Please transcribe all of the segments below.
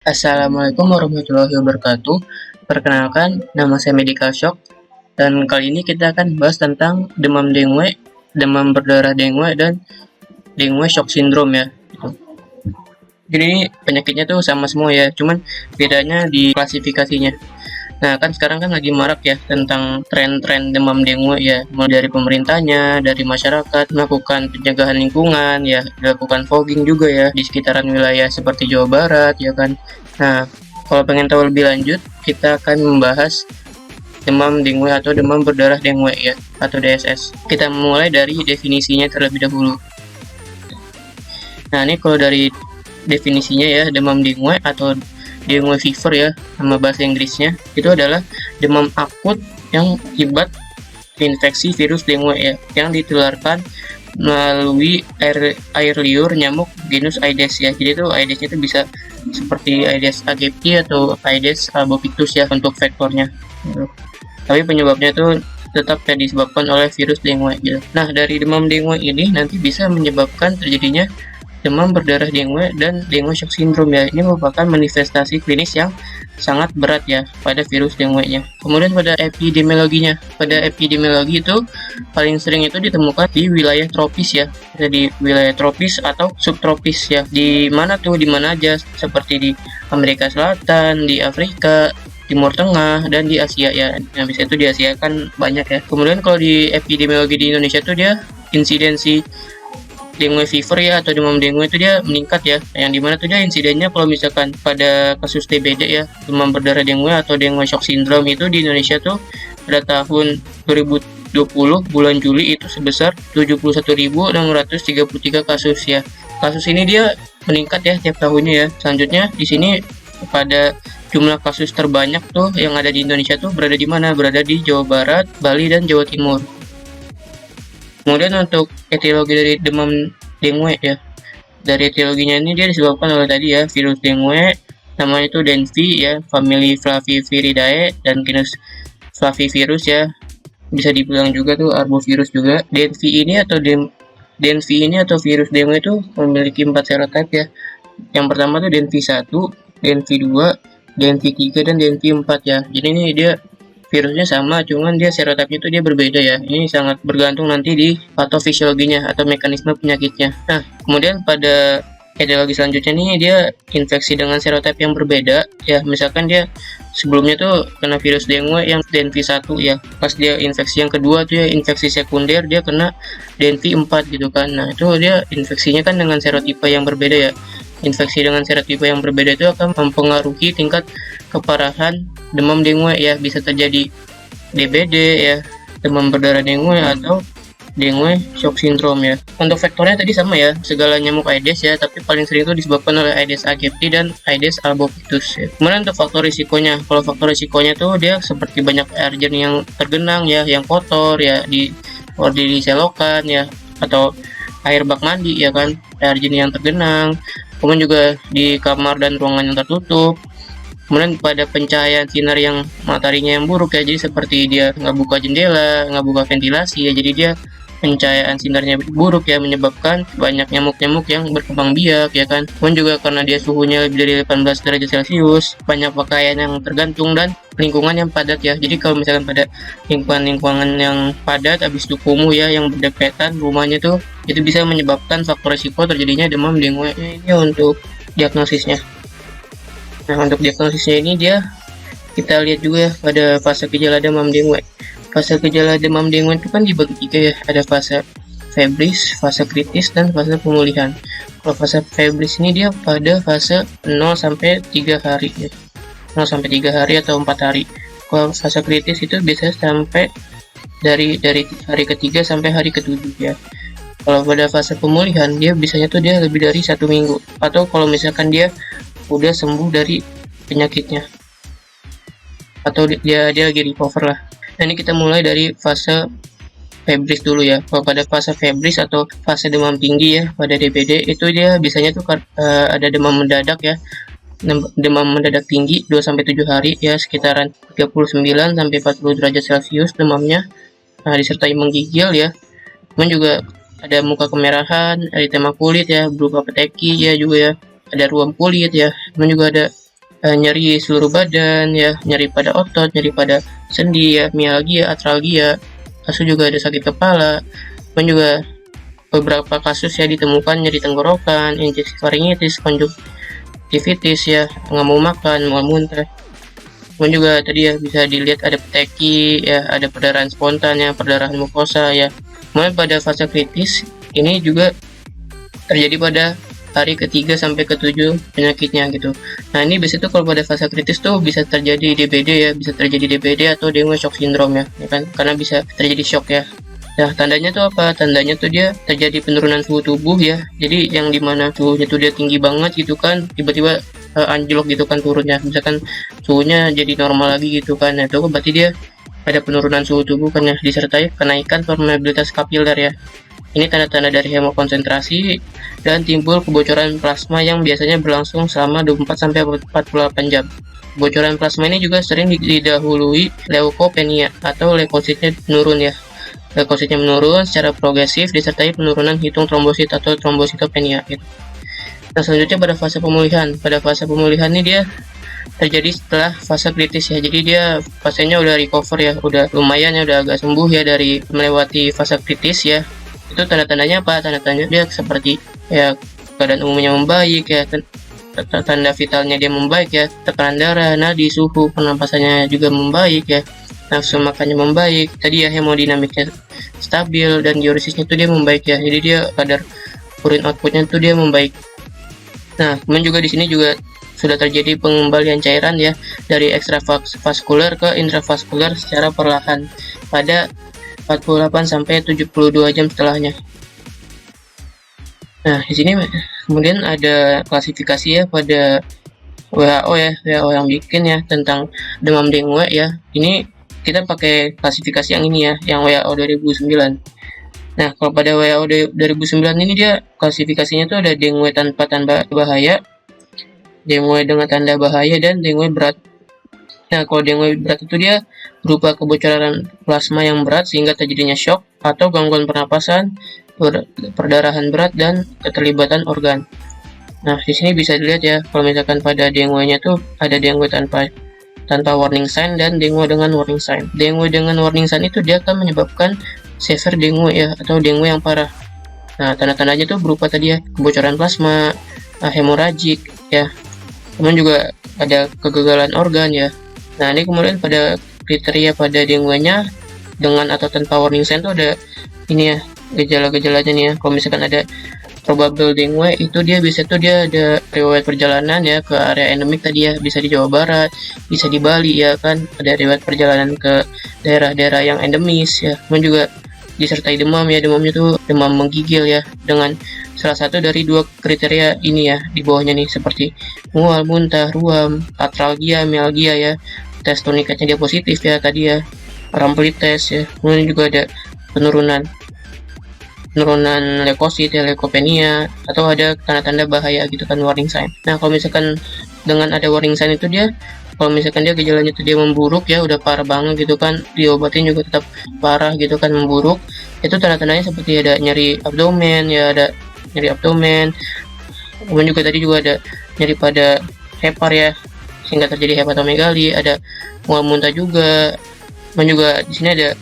Assalamualaikum warahmatullahi wabarakatuh. Perkenalkan, nama saya Medical Shock dan kali ini kita akan bahas tentang demam dengue, demam berdarah dengue dan dengue shock syndrome ya. Jadi ini penyakitnya tuh sama semua ya, cuman bedanya di klasifikasinya. Nah, kan sekarang kan lagi marak ya tentang tren-tren demam dengue ya, mulai dari pemerintahnya, dari masyarakat, melakukan pencegahan lingkungan ya, dilakukan fogging juga ya di sekitaran wilayah seperti Jawa Barat ya kan. Nah, kalau pengen tahu lebih lanjut, kita akan membahas demam dengue atau demam berdarah dengue ya, atau DSS. Kita mulai dari definisinya terlebih dahulu. Nah, ini kalau dari definisinya ya, demam dengue atau dengue fever ya, nama bahasa Inggrisnya, itu adalah demam akut yang akibat infeksi virus dengue ya, yang ditularkan melalui air liur nyamuk genus Aedes ya. Jadi itu Aedes itu bisa seperti Aedes aegypti atau Aedes albopictus ya untuk vektornya gitu. Tapi penyebabnya itu tetap disebabkan oleh virus dengue gitu. Nah, dari demam dengue ini nanti bisa menyebabkan terjadinya demam berdarah dengue dan dengue shock syndrome ya. Ini merupakan manifestasi klinis yang sangat berat ya pada virus dengue-nya. Kemudian pada epidemiologinya, pada epidemiologi itu paling sering itu ditemukan di wilayah tropis ya, di wilayah tropis atau subtropis ya. Di mana tuh? Di mana aja? Seperti di Amerika Selatan, di Afrika, Timur Tengah, dan di Asia ya. Nah, bisa itu di Asia kan banyak ya. Kemudian kalau di epidemiologi di Indonesia tuh dia insidensi dengue fever ya atau demam dengue itu dia meningkat ya, yang dimana tuh dia insidennya kalau misalkan pada kasus DBD ya, demam berdarah dengue atau dengue shock syndrome itu di Indonesia tuh pada tahun 2020 bulan Juli itu sebesar 71.633 kasus ya. Kasus ini dia meningkat ya tiap tahunnya ya. Selanjutnya di sini pada jumlah kasus terbanyak tuh yang ada di Indonesia tuh berada di mana? Berada di Jawa Barat, Bali, dan Jawa Timur. Kemudian untuk etiologi dari demam dengue ya, dari etiologinya ini dia disebabkan oleh tadi ya virus dengue, namanya itu Denvi ya, famili Flaviviridae dan genus Flavivirus ya, bisa dibilang juga tuh arbovirus juga. Denvi ini atau virus dengue itu memiliki 4 serotype ya. Yang pertama tuh Denvi 1, Denvi 2, Denvi 3, dan Denvi 4 ya. Jadi ini dia virusnya sama, cuman dia serotipnya itu dia berbeda ya. Ini sangat bergantung nanti di patofisiologinya atau mekanisme penyakitnya. Nah, kemudian pada etiologi selanjutnya nih dia infeksi dengan serotip yang berbeda ya. Misalkan dia sebelumnya tuh kena virus dengue yang Denvi 1 ya. Pas dia infeksi yang kedua tuh ya infeksi sekunder dia kena Denvi 4 gitu kan. Nah, itu dia infeksinya kan dengan serotipe yang berbeda ya. Infeksi dengan serotipe yang berbeda itu akan mempengaruhi tingkat keparahan demam dengue ya, bisa terjadi DBD ya, demam berdarah dengue atau dengue shock syndrome ya. Untuk faktornya tadi sama ya, segala nyamuk Aedes ya, tapi paling sering itu disebabkan oleh Aedes aegypti dan Aedes albopictus ya. Kemudian untuk faktor risikonya, kalau faktor risikonya tuh dia seperti banyak air jernih yang tergenang ya, yang kotor ya, di selokan ya, atau air bak mandi ya kan, air jernih yang tergenang. Kemudian juga di kamar dan ruangan yang tertutup. Kemudian pada pencahayaan sinar yang mataharinya yang buruk ya, jadi seperti dia nggak buka jendela, nggak buka ventilasi ya, jadi dia pencahayaan sinarnya buruk ya, menyebabkan banyak nyamuk-nyamuk yang berkembang biak ya kan. Kemudian juga karena dia suhunya lebih dari 18 derajat Celcius, banyak pakaian yang tergantung dan lingkungan yang padat ya. Jadi kalau misalkan pada lingkungan yang padat, habis itu kumuh ya, yang berdekatan rumahnya tuh, itu bisa menyebabkan faktor risiko terjadinya demam dengue. Ini untuk diagnosisnya. Nah, untuk diagnosisnya ini kita lihat juga ya pada fase gejala demam dengue. Fase gejala demam dengue itu kan dibagi 3 ya, ada fase febris, fase kritis, dan fase pemulihan. Kalau fase febris ini dia pada fase 0 sampai 3 hari ya. 0 sampai 3 hari atau 4 hari. Kalau fase kritis itu biasanya sampai dari hari ketiga sampai hari ke-7 ya. Kalau pada fase pemulihan dia biasanya tuh dia lebih dari 1 minggu, atau kalau misalkan dia udah sembuh dari penyakitnya atau dia lagi recover lah. Nah, ini kita mulai dari fase febris dulu ya. Kalau pada fase febris atau fase demam tinggi ya pada DBD itu dia biasanya tuh ada demam mendadak ya. Demam mendadak tinggi 2 sampai 7 hari ya, sekitaran 39 sampai 40 derajat Celcius demamnya. Nah, disertai menggigil ya. Kemudian juga ada muka kemerahan, eritema kulit ya, berupa peteki ya juga ya. Ada ruam kulit ya, kemudian juga ada nyeri seluruh badan ya, nyeri pada otot, nyeri pada sendi ya, mialgia, atralgia, kasus juga ada sakit kepala, dan juga beberapa kasus ya ditemukan nyeri tenggorokan, infeksi faringitis, konjungtivitis ya, nggak mau makan, mau muntah. Kemudian juga tadi ya bisa dilihat ada peteki ya, ada perdarahan spontan ya, perdarahan mukosa ya. Kemudian pada fase kritis ini juga terjadi pada hari ketiga sampai ke-7 penyakitnya gitu. Nah ini biasanya tuh kalau pada fase kritis tuh bisa terjadi DBD ya, bisa terjadi DBD atau Dengue shock syndrome ya kan, karena bisa terjadi shock ya. Nah tandanya tuh apa? Tandanya tuh dia terjadi penurunan suhu tubuh ya. Jadi yang dimana suhunya tuh dia tinggi banget gitu kan, tiba-tiba anjlok gitu kan turunnya. Misalkan suhunya jadi normal lagi gitu kan. Nah itu berarti dia ada penurunan suhu tubuh kan ya, disertai kenaikan permeabilitas kapiler ya. Ini tanda-tanda dari hemokonsentrasi dan timbul kebocoran plasma yang biasanya berlangsung selama 24-48 jam. Kebocoran plasma ini juga sering didahului leukopenia atau leukositnya menurun ya. Leukositnya menurun secara progresif disertai penurunan hitung trombosit atau trombositopenia gitu. Nah selanjutnya pada fase pemulihan. Pada fase pemulihan ini dia terjadi setelah fase kritis ya. Jadi dia pasiennya udah recover ya, udah lumayan ya, udah agak sembuh ya dari melewati fase kritis ya. Itu tanda-tandanya apa? Tanda-tandanya dia seperti ya keadaan umumnya membaik ya, tanda vitalnya dia membaik ya, tekanan darah, nadi, suhu pernapasannya juga membaik ya, nafsu makannya membaik, tadi ya hemodinamiknya stabil dan diuresisnya tuh dia membaik ya. Jadi dia kadar urin outputnya tuh dia membaik. Nah, kemudian juga di sini juga sudah terjadi pengembalian cairan ya dari ekstravaskular ke intravaskular secara perlahan pada 48 sampai 72 jam setelahnya. Nah, di sini kemudian ada klasifikasi ya pada WHO ya, WHO yang bikin ya tentang demam dengue ya. Ini kita pakai klasifikasi yang ini ya, yang WHO 2009. Nah, kalau pada WHO 2009 ini dia klasifikasinya tuh ada dengue tanpa tanda bahaya, dengue dengan tanda bahaya, dan dengue berat. Nah, kalau dengue berat itu dia berupa kebocoran plasma yang berat sehingga terjadinya shock atau gangguan pernapasan, perdarahan berat, dan keterlibatan organ. Nah, di sini bisa dilihat ya, kalau misalkan pada dengue-nya tuh ada dengue tanpa warning sign dan dengue dengan warning sign. Dengue dengan warning sign itu dia akan menyebabkan severe dengue ya, atau dengue yang parah. Nah, tanda-tandanya tuh berupa tadi ya, kebocoran plasma, hemoragik ya. Kemudian juga ada kegagalan organ ya. Nah, ini kemudian pada kriteria pada dengue-nya dengan atau tanpa warning sign tuh ada ini ya, gejala-gejalanya nih ya. Kalau misalkan ada probable dengue itu dia bisa tuh dia ada riwayat perjalanan ya ke area endemik tadi ya, bisa di Jawa Barat, bisa di Bali ya kan, ada riwayat perjalanan ke daerah-daerah yang endemis ya. Kemudian juga disertai demam ya, demamnya tuh demam menggigil ya, dengan salah satu dari dua kriteria ini ya di bawahnya nih, seperti mual, muntah, ruam, atralgia, mialgia ya, tes tonikatnya dia positif ya tadi ya, rampli tes ya. Kemudian juga ada penurunan leukosit ya, leukopenia, atau ada tanda-tanda bahaya gitu kan, warning sign. Nah, kalau misalkan dengan ada warning sign itu dia, kalau misalkan dia gejalanya itu dia memburuk ya, udah parah banget gitu kan, diobatin juga tetap parah gitu kan, memburuk, itu tanda-tandanya seperti ada nyeri abdomen ya, ada nyeri abdomen. Kemudian juga tadi juga ada nyeri pada hepar ya, sehingga terjadi hepatomegali, ada mual muntah juga. Kemudian juga di sini ada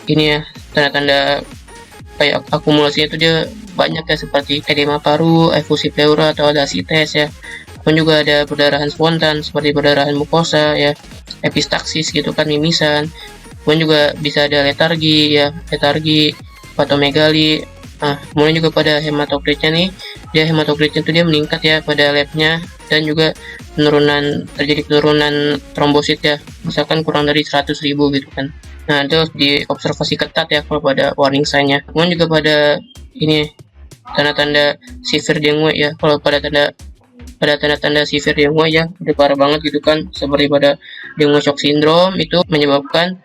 ini ya, tanda-tanda kayak akumulasinya itu dia banyak ya, seperti edema paru, efusi pleura atau ada asites ya. Kemudian juga ada perdarahan spontan seperti perdarahan mukosa ya, epistaksis gitu kan, mimisan. Kemudian juga bisa ada letargi ya, hepatomegali. Nah, kemudian juga pada hematokritnya nih, dia hematokritnya itu dia meningkat ya pada labnya, dan juga terjadi penurunan trombosit ya, misalkan kurang dari 100.000 gitu kan. Nah, itu harus diobservasi ketat ya kalau pada warning sign-nya. Kemudian juga pada ini tanda-tanda severe dengue ya, kalau pada tanda-tanda severe dengue ya udah parah banget gitu kan, seperti pada dengue shock syndrome, itu menyebabkan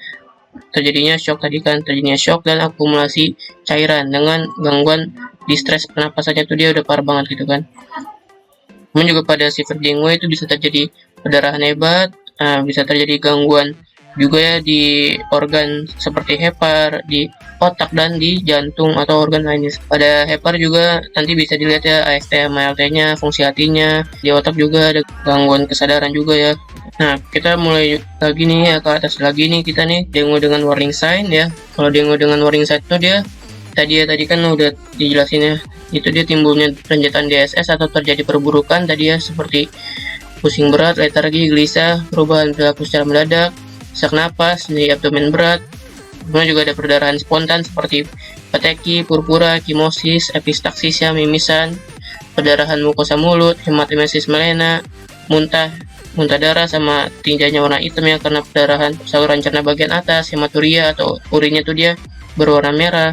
terjadinya shock tadi kan, terjadinya shock dan akumulasi cairan dengan gangguan distress pernapasannya tuh dia udah parah banget gitu kan. Kemudian juga pada severe dengue itu bisa terjadi perdarahan hebat, bisa terjadi gangguan juga ya di organ seperti hepar, di otak dan di jantung atau organ lainnya. Pada Hepar juga nanti bisa dilihat ya AST sama ALT-nya, fungsi hatinya. Di otak juga ada gangguan kesadaran juga ya. Nah, kita mulai lagi nih ya, ke atas lagi nih kita nih dengo dengan warning sign ya. Kalau dengo dengan warning sign itu dia tadi kan udah dijelasin ya. Itu dia timbulnya renjetan DSS atau terjadi perburukan tadi ya, seperti pusing berat, letargi, gelisah, perubahan perilaku secara mendadak, sesak napas, nyeri abdomen berat. Kemudian juga ada perdarahan spontan seperti peteki, purpura, kimosis, epistaksis ya, mimisan, perdarahan mukosa mulut, hematemesis melena, muntah darah sama tinjanya warna hitam ya karena perdarahan saluran cerna bagian atas, hematuria atau urinnya tuh dia berwarna merah.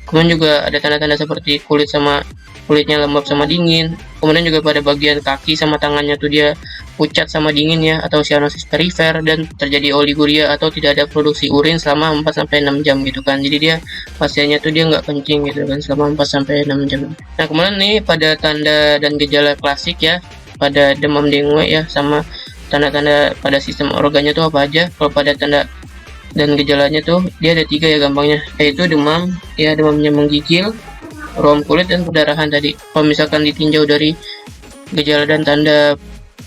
Kemudian juga ada tanda-tanda seperti kulitnya lembab sama dingin. Kemudian juga pada bagian kaki sama tangannya tuh dia pucat sama dingin ya, atau cyanosis perifer, dan terjadi oliguria atau tidak ada produksi urin selama 4-6 jam gitu kan. Jadi dia pasiennya tuh dia nggak kencing gitu kan selama 4-6 jam. Nah kemudian nih pada tanda dan gejala klasik ya, pada demam dengue ya, sama tanda-tanda pada sistem organnya tuh apa aja. Kalau pada tanda dan gejalanya tuh dia ada 3 ya gampangnya, yaitu demam ya, demamnya menggigil, ruam kulit, dan perdarahan tadi. Kalau misalkan ditinjau dari gejala dan tanda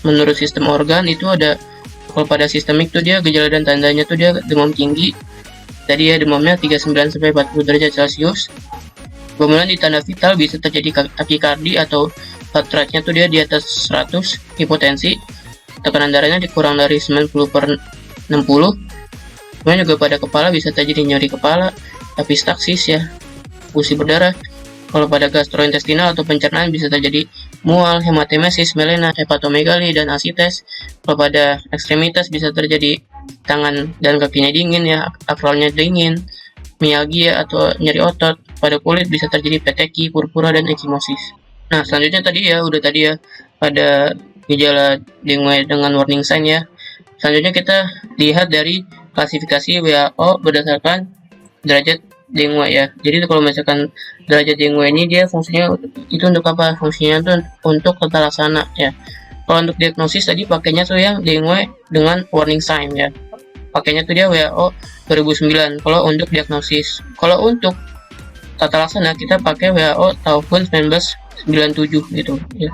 menurut sistem organ itu ada, kalau pada sistemik tuh dia gejala dan tandanya tuh dia demam tinggi tadi ya, demamnya 39-40 derajat Celcius. Kemudian di tanda vital bisa terjadi takikardi atau heart rate-nya tuh dia di atas 100, hipotensi, tekanan darahnya dikurang dari 90/60. Kemudian juga pada kepala bisa terjadi nyeri kepala, epistaksis ya, gusi berdarah. Kalau pada gastrointestinal atau pencernaan bisa terjadi mual, hematemesis, melena, hepatomegali, dan asites. Kalau pada ekstremitas bisa terjadi tangan dan kakinya dingin ya, akralnya dingin, mialgia atau nyeri otot. Pada kulit bisa terjadi peteki, purpura, dan ekimosis. Nah selanjutnya tadi ya pada gejala dengue dengan warning sign ya. Selanjutnya kita lihat dari klasifikasi WHO berdasarkan derajat dengue ya. Jadi kalau misalkan derajat dengue ini dia fungsinya itu untuk apa? Fungsinya itu untuk tata laksana ya. Kalau untuk diagnosis tadi pakainya tuh yang dengue dengan warning sign ya. Pakainya tuh dia WHO 2009 kalau untuk diagnosis. Kalau untuk tata laksana kita pakai WHO tahun 1997 gitu ya.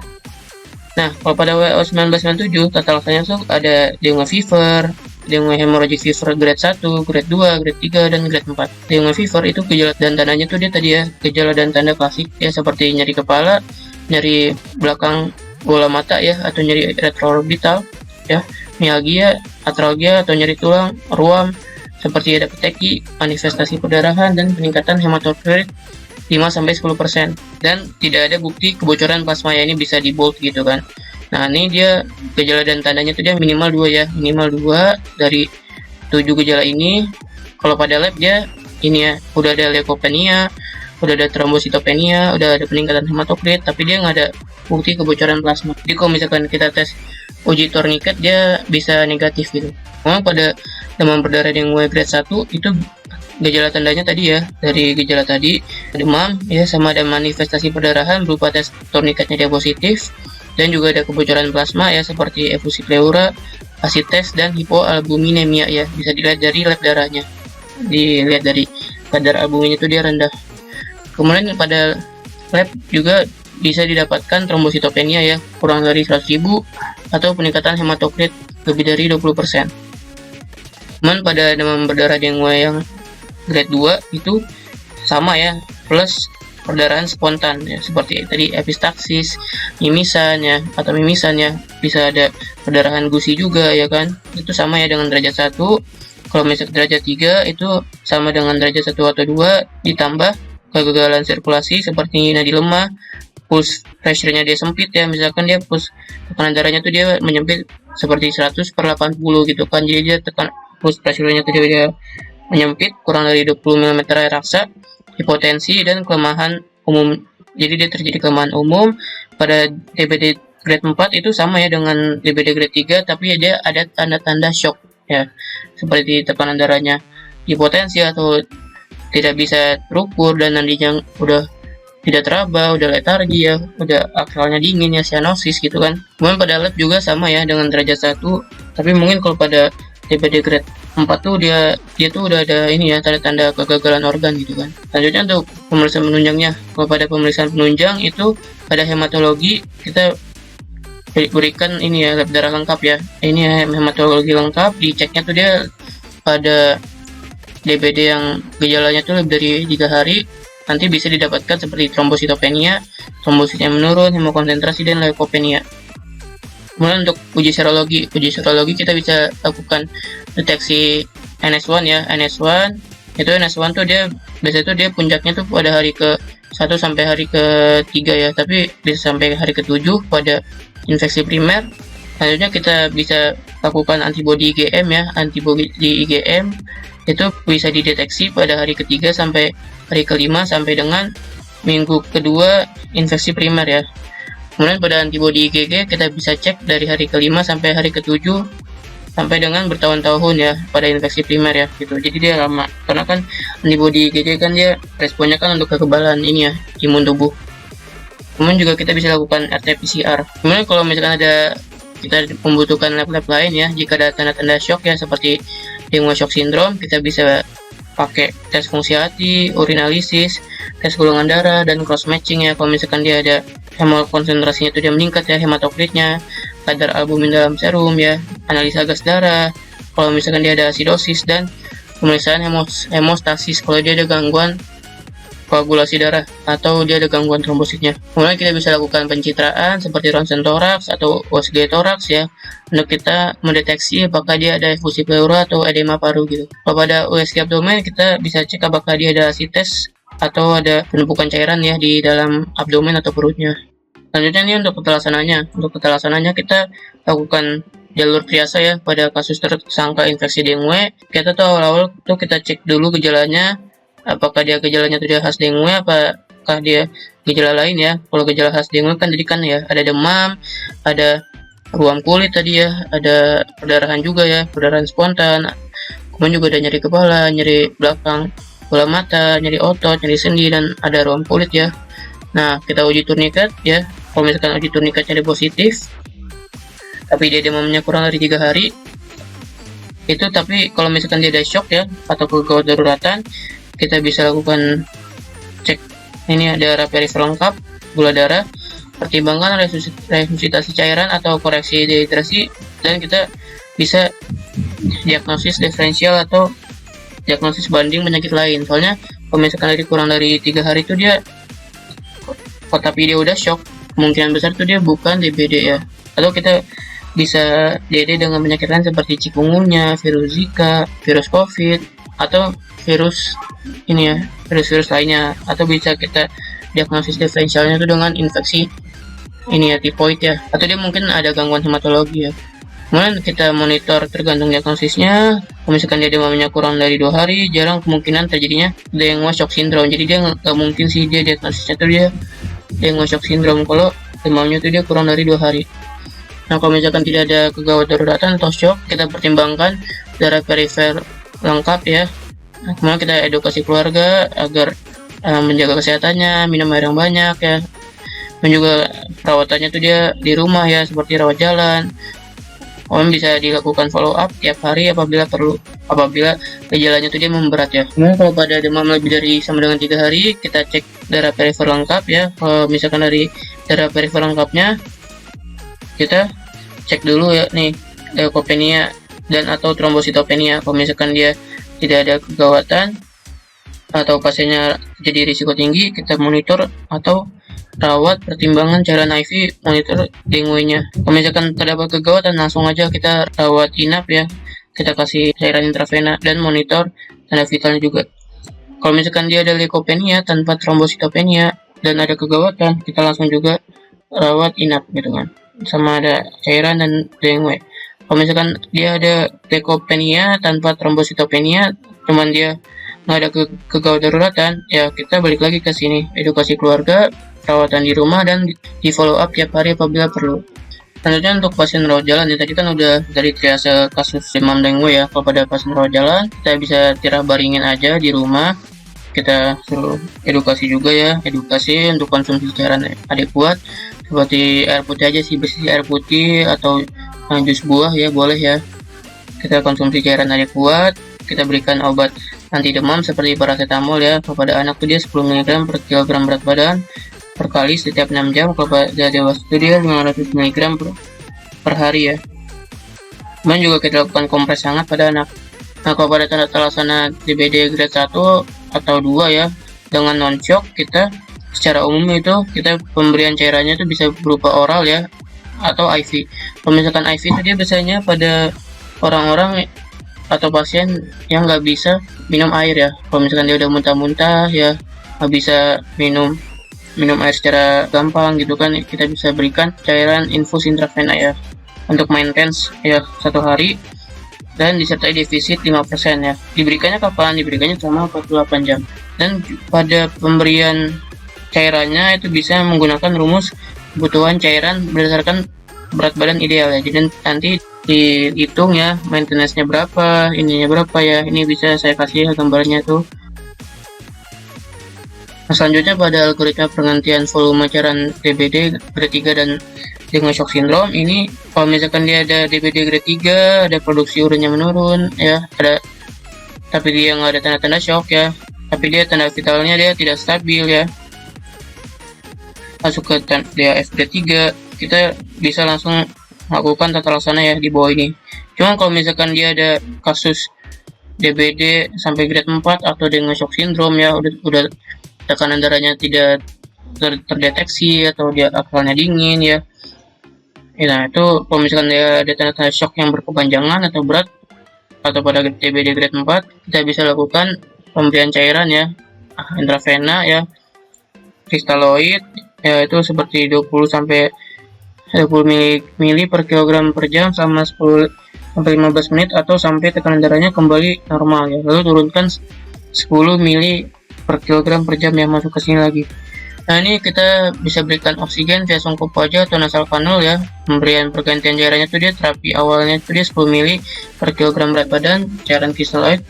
Nah, kalau pada WHO 1997 tata laksananya tuh ada dengue fever, dengue hemorrhagic fever grade 1, grade 2, grade 3, dan grade 4. Dengue fever itu gejala dan tandanya tuh dia tadi ya, gejala dan tanda klasik ya, seperti nyeri kepala, nyeri belakang bola mata ya, atau nyeri retroorbital ya, mialgia, atralgia atau nyeri tulang, ruam, seperti ada peteki, manifestasi perdarahan, dan peningkatan hematokrit 5-10%, dan tidak ada bukti kebocoran plasma ya, ini bisa di bold gitu kan. Nah ini dia gejala dan tandanya tuh dia minimal 2 ya, minimal 2 dari 7 gejala ini. Kalau pada lab dia ini ya, udah ada leukopenia, udah ada trombositopenia, udah ada peningkatan hematokrit, tapi dia nggak ada bukti kebocoran plasma. Jadi kalau misalkan kita tes uji tourniquet dia bisa negatif gitu. Memang pada demam berdarah dengue grade 1 itu gejala tandanya tadi ya, dari gejala tadi demam ya, sama ada manifestasi perdarahan berupa tes tourniquetnya dia positif, dan juga ada kebocoran plasma ya, seperti efusi pleura, asites, dan hipoalbuminemia ya, bisa dilihat dari lab darahnya, dilihat dari kadar albuminnya itu dia rendah. Kemudian pada lab juga bisa didapatkan trombositopenia ya, kurang dari 100.000, atau peningkatan hematokrit lebih dari 20%. Cuman pada demam berdarah dengue yang grade 2 itu sama ya, plus perdarahan spontan ya, seperti tadi epistaksis, mimisan ya, atau mimisan ya, bisa ada perdarahan gusi juga ya kan, itu sama ya dengan derajat 1. Kalau misalnya derajat 3 itu sama dengan derajat 1 atau 2, ditambah kegagalan sirkulasi seperti nadi lemah, pulse pressure-nya dia sempit ya, misalkan dia pulse tekanan darahnya tuh dia menyempit seperti 100/80 gitu kan, jadi dia pulse pressure-nya tuh dia menyempit kurang dari 20 mm air raksa, hipotensi, dan kelemahan umum. Jadi dia terjadi kelemahan umum. Pada DBD grade 4 itu sama ya dengan DBD grade 3, tapi dia ada tanda-tanda shock ya, seperti tekanan darahnya hipotensi atau tidak bisa terukur, dan nandinya udah tidak teraba, udah letargi ya, udah akralnya dingin ya, cyanosis gitu kan. Kemudian pada lab juga sama ya dengan derajat 1, tapi mungkin kalau pada DBD grade 4 tuh dia tuh udah ada ini ya, tanda-tanda kegagalan organ gitu kan. Selanjutnya untuk pemeriksaan penunjangnya. Kalau pada pemeriksaan penunjang itu pada hematologi kita berikan ini ya, lab darah lengkap ya. Ini ya, hematologi lengkap, diceknya tuh dia pada DBD yang gejalanya tuh lebih dari 3 hari, nanti bisa didapatkan seperti trombositopenia, trombositnya menurun, hemokonsentrasi, dan leukopenia. Kemudian untuk uji serologi kita bisa lakukan deteksi NS1 ya. NS1 tuh dia biasanya tuh dia puncaknya tuh pada hari ke 1 sampai hari ke 3 ya, tapi bisa sampai hari ke-7 pada infeksi primer. Selanjutnya kita bisa lakukan antibodi IgM ya. Antibodi IgM itu bisa dideteksi pada hari ke-3 sampai hari ke-5 sampai dengan minggu kedua infeksi primer ya. Kemudian pada antibodi IgG kita bisa cek dari hari ke-5 sampai hari ke-7 sampai dengan bertahun-tahun ya pada infeksi primer ya gitu. Jadi dia lama karena kan antibodi IgG kan dia responnya kan untuk kekebalan ini ya, imun tubuh. Kemudian juga kita bisa lakukan RT-PCR. Kemudian kalau misalkan kita membutuhkan lab-lab lain ya, jika ada tanda-tanda shock ya seperti dengue shock syndrome, kita bisa pakai tes fungsi hati, urinalisis, tes golongan darah, dan cross matching ya. Kalau misalkan dia ada hemokonsentrasinya itu dia meningkat ya, hematokritnya, kadar albumin dalam serum ya, analisa gas darah, kalau misalkan dia ada asidosis, dan pemeriksaan hemostasis kalau dia ada gangguan koagulasi darah atau dia ada gangguan trombositnya. Kemudian kita bisa lakukan pencitraan seperti ronsen toraks atau USG toraks ya, untuk kita mendeteksi apakah dia ada efusi pleura atau edema paru gitu. Kalau pada USG abdomen kita bisa cek apakah dia ada asites atau ada penumpukan cairan ya di dalam abdomen atau perutnya. Selanjutnya ini untuk ketelaksananya kita lakukan jalur triase ya pada kasus tersangka infeksi dengue. Kita tuh awal-awal tuh kita cek dulu gejalanya, apakah dia gejalanya itu dia khas dengue, apakah dia gejala lain ya. Kalau gejala khas dengue kan jadi kan ya ada demam, ada ruam kulit tadi ya, ada perdarahan juga ya, perdarahan spontan. Kemudian juga ada nyeri kepala, nyeri belakang bola mata, nyeri otot, nyeri sendi, dan ada ruam kulit ya. Nah, kita uji turniket ya. Kalau misalkan uji turniketnya dia positif, tapi dia demamnya kurang dari 3 hari, itu tapi kalau misalkan dia ada shock ya atau kegawat daruratan, kita bisa lakukan cek ini ada darah perifer lengkap, gula darah, pertimbangan resusitasi cairan atau koreksi dehidrasi, dan kita bisa diagnosis diferensial atau diagnosis banding penyakit lain. Soalnya kalau misalkan kurang dari 3 hari itu dia tapi dia udah shock, kemungkinan besar tuh dia bukan DBD ya. Atau kita bisa DD dengan penyakit lain seperti chikungunya, virus Zika, virus COVID, atau virus ini ya, virus lainnya. Atau bisa kita diagnosis diferensialnya itu dengan infeksi ini ya, tipoid ya. Atau dia mungkin ada gangguan hematologi ya. Kemudian kita monitor tergantung diagnosisnya. Kalau misalkan dia demamnya kurang dari 2 hari, jarang kemungkinan terjadinya dengue shock syndrome. Jadi dia nggak mungkin sih dia diagnosisnya tuh dia dengue shock syndrome kalau demamnya tuh dia kurang dari 2 hari. Nah, kalau misalkan tidak ada kegawat daruratan atau shock, kita pertimbangkan darah perifer lengkap ya. Nah, kemudian kita edukasi keluarga agar menjaga kesehatannya, minum air yang banyak ya. Dan juga perawatannya tuh dia di rumah ya, seperti rawat jalan. Kemudian bisa dilakukan follow up tiap hari apabila perlu, apabila gejalanya tuh dia memberat ya. Kemudian kalau pada demam lebih dari sama dengan 3 hari, kita cek darah perifer lengkap ya. Kalau misalkan dari darah perifer lengkapnya, kita cek dulu ya nih leukopenia dan atau trombositopenia. Kalau misalkan dia tidak ada kegawatan atau pasiennya jadi risiko tinggi, kita monitor atau rawat pertimbangan cairan IV, monitor dengue-nya. Kalau misalkan terdapat kegawatan, langsung aja kita rawat inap ya, kita kasih cairan intravena dan monitor tanda vitalnya juga. Kalau misalkan dia ada leukopenia tanpa trombositopenia dan ada kegawatan, kita langsung juga rawat inap gitu kan, sama ada cairan dan dengue. Kalau misalkan dia ada leukopenia tanpa trombositopenia, cuman dia nggak ada kegawat daruratan, ya kita balik lagi ke sini, edukasi keluarga, perawatan di rumah, dan di follow up tiap hari apabila perlu. Selanjutnya untuk pasien rawat jalan ya, tadi kan udah dari triase kasus demam dengue ya. Kalau pada pasien rawat jalan, kita bisa tirah baringin aja di rumah. Kita suruh edukasi juga ya, edukasi untuk konsumsi cairan adekuat, seperti air putih aja sih, bersih air putih atau jus buah ya boleh ya. kita konsumsi cairan adekuat, kita berikan obat anti demam seperti paracetamol ya. Kepada anak tuh dia 10 mg per kilogram berat badan per kali setiap 6 jam. Kepada dewasa itu dia 500 mg per hari ya. Kemudian juga kita lakukan kompres hangat pada anak. Nah, kalau pada tanda laksana DBD grade 1 atau 2 ya, dengan non-shock, kita secara umum itu kita pemberian cairannya itu bisa berupa oral ya, atau IV. Kalau misalkan IV itu dia biasanya pada orang-orang atau pasien yang nggak bisa minum air ya. Kalau misalkan dia udah muntah-muntah ya, nggak bisa minum air secara gampang gitu kan, kita bisa berikan cairan infus intravena ya, untuk maintenance ya 1 hari, dan disertai defisit 5% ya. Diberikannya kapan? Diberikannya selama 48 jam. Dan pada pemberian cairannya itu bisa menggunakan rumus kebutuhan cairan berdasarkan berat badan ideal ya. Jadi nanti dihitung ya, maintenance-nya berapa, ininya berapa ya. Ini bisa saya kasih gambarnya tuh. Nah, selanjutnya pada algoritma pergantian volume cairan DBD grade 3 dan dengan shock syndrome ini, kalau misalkan dia ada DBD grade 3, ada produksi urinnya menurun ya, tapi dia nggak ada tanda-tanda shock ya, tapi dia tanda vitalnya dia tidak stabil ya, masuk ke dia FD3, kita bisa langsung melakukan tata laksana ya di bawah ini. Cuma kalau misalkan dia ada kasus DBD sampai grade 4 atau dengan shock syndrome ya, udah tekanan darahnya tidak terdeteksi atau dia akalnya dingin ya. Nah, itu kalau misalkan dia ada tanda-tanda shock yang berkepanjangan atau berat atau pada DBD grade 4, kita bisa lakukan pemberian cairan ya, intravena ya, kristaloid ya, itu seperti 20 sampai 20 ml per kilogram per jam selama 10 sampai 15 menit atau sampai tekanan darahnya kembali normal ya. Lalu turunkan 10 ml per kilogram per jam yang masuk ke sini lagi. Nah, ini kita bisa berikan oksigen via songkok wajah atau nasal kanul ya. Pemberian pergantian cairannya itu dia terapi awalnya itu dia 10 ml per kilogram berat badan cairan kristaloid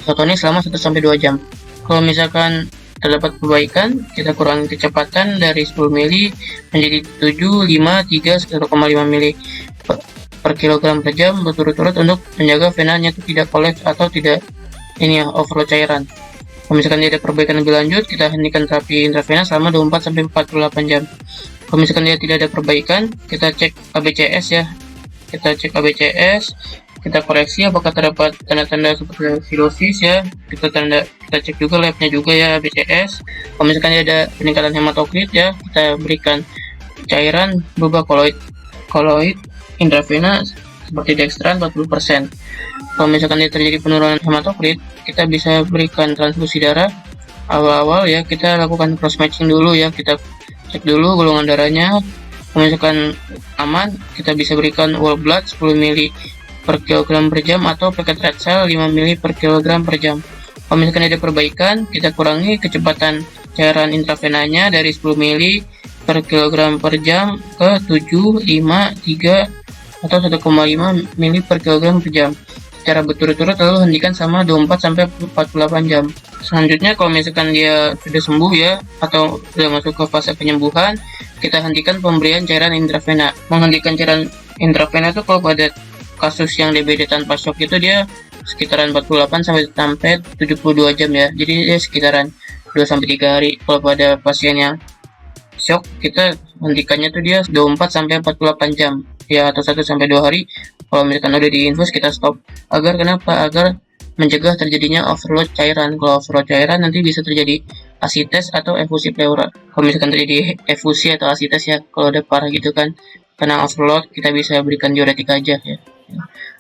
fotonik selama 1-2 jam. Kalau misalkan terdapat perbaikan, kita kurangi kecepatan dari 10 ml menjadi 7, 5, 3, 1,5 ml per kilogram per jam berturut-turut untuk menjaga venanya itu tidak kolaps atau tidak overload cairan. Kalau misalkan dia ada perbaikan lebih lanjut, kita hentikan terapi intravena selama 24-48 jam. Kalau misalkan dia tidak ada perbaikan, kita cek ABCS ya. Kita cek ABCS, kita koreksi apakah terdapat tanda-tanda seperti silosis ya. Kita cek juga labnya juga ya, ABCS. Kalau misalkan dia ada peningkatan hematokrit ya, kita berikan cairan berupa koloid intravena seperti dextran 40%. Kalau misalkan dia terjadi penurunan hematokrit, kita bisa berikan transfusi darah. Awal-awal ya, kita lakukan cross matching dulu ya, kita cek dulu golongan darahnya. Kalau misalkan aman, kita bisa berikan whole blood 10 ml per kilogram per jam atau packet red cell 5 ml per kilogram per jam. Kalau misalkan ada perbaikan, kita kurangi kecepatan cairan intravenanya dari 10 ml per kilogram per jam ke 7, 5, 3 atau 1,5 ml per kilogram per jam secara berturut-turut, lalu hentikan sama 24-48 jam. Selanjutnya kalau misalkan dia sudah sembuh ya atau sudah masuk ke fase penyembuhan, kita hentikan pemberian cairan intravena. Menghentikan cairan intravena itu kalau pada kasus yang DBD tanpa shock itu dia sekitaran 48 sampai 72 jam ya. Jadi dia sekitaran 2-3 hari. Kalau pada pasien yang shock, kita hentikannya tuh dia 24-48 jam ya, atau 1-2 hari. Kalau misalkan udah diinfus, kita stop. Agar mencegah terjadinya overload cairan. Kalau overload cairan nanti bisa terjadi asites atau efusi pleura. Kalau misalkan terjadi efusi atau asites ya, kalau udah parah gitu kan karena overload, kita bisa berikan diuretik aja ya,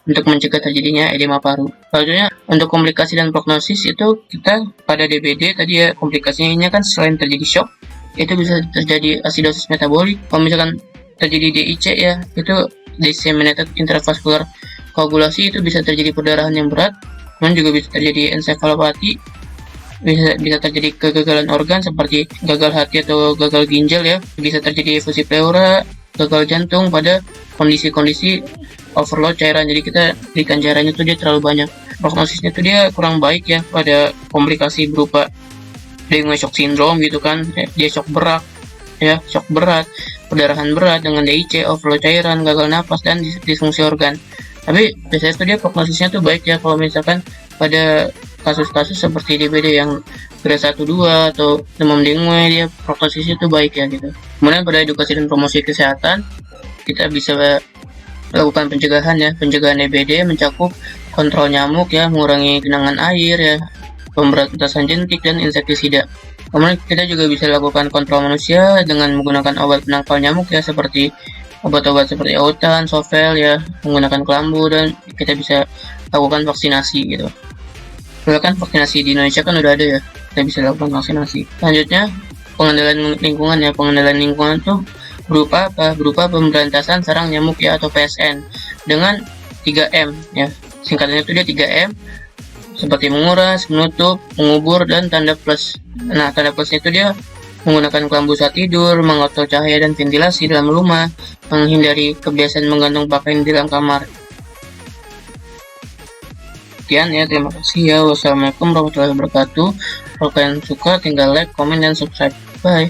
untuk mencegah terjadinya edema paru. Selanjutnya untuk komplikasi dan prognosis itu, kita pada DBD tadi ya, komplikasinya kan selain terjadi shock, itu bisa terjadi asidosis metabolik. Kalau misalkan terjadi DIC ya, itu disseminated intravascular koagulasi, itu bisa terjadi perdarahan yang berat, dan juga bisa terjadi encephalopati, bisa terjadi kegagalan organ seperti gagal hati atau gagal ginjal ya, bisa terjadi efusi pleura, gagal jantung pada kondisi-kondisi overload cairan. Jadi kita berikan cairannya tuh dia terlalu banyak. Prognosisnya tuh dia kurang baik ya pada komplikasi berupa dengan shock syndrome gitu kan, dia shock berat ya, shock berat, perdarahan berat dengan DIC, overload cairan, gagal napas, dan disfungsi organ. Tapi biasanya tuh dia prognosisnya tuh baik ya kalau misalkan pada kasus-kasus seperti DBD yang grade 1-2 atau demam dengue, dia prognosisnya tuh baik ya gitu. Kemudian pada edukasi dan promosi kesehatan kita bisa lakukan pencegahan ya. Pencegahan DBD mencakup kontrol nyamuk ya, mengurangi genangan air ya, pemberantasan jentik dan insektisida. Kemudian kita juga bisa lakukan kontrol manusia dengan menggunakan obat penangkal nyamuk ya, seperti obat-obat seperti autan, sovel ya, menggunakan kelambu, dan kita bisa lakukan vaksinasi gitu. Bahkan vaksinasi di Indonesia kan udah ada ya, kita bisa lakukan vaksinasi. Selanjutnya pengendalian lingkungan ya. Pengendalian lingkungan tuh berupa apa? Berupa pemberantasan sarang nyamuk ya, atau PSN, dengan 3M ya. Singkatannya itu dia 3M, seperti menguras, menutup, mengubur, dan tanda plus. Nah, tanda plusnya itu dia menggunakan kelambu saat tidur, mengatur cahaya dan ventilasi dalam rumah, menghindari kebiasaan menggantung pakaian di dalam kamar. Sekian ya, terima kasih ya. Wassalamualaikum warahmatullahi wabarakatuh. Kalau kalian suka, tinggal like, komen, dan subscribe. Bye.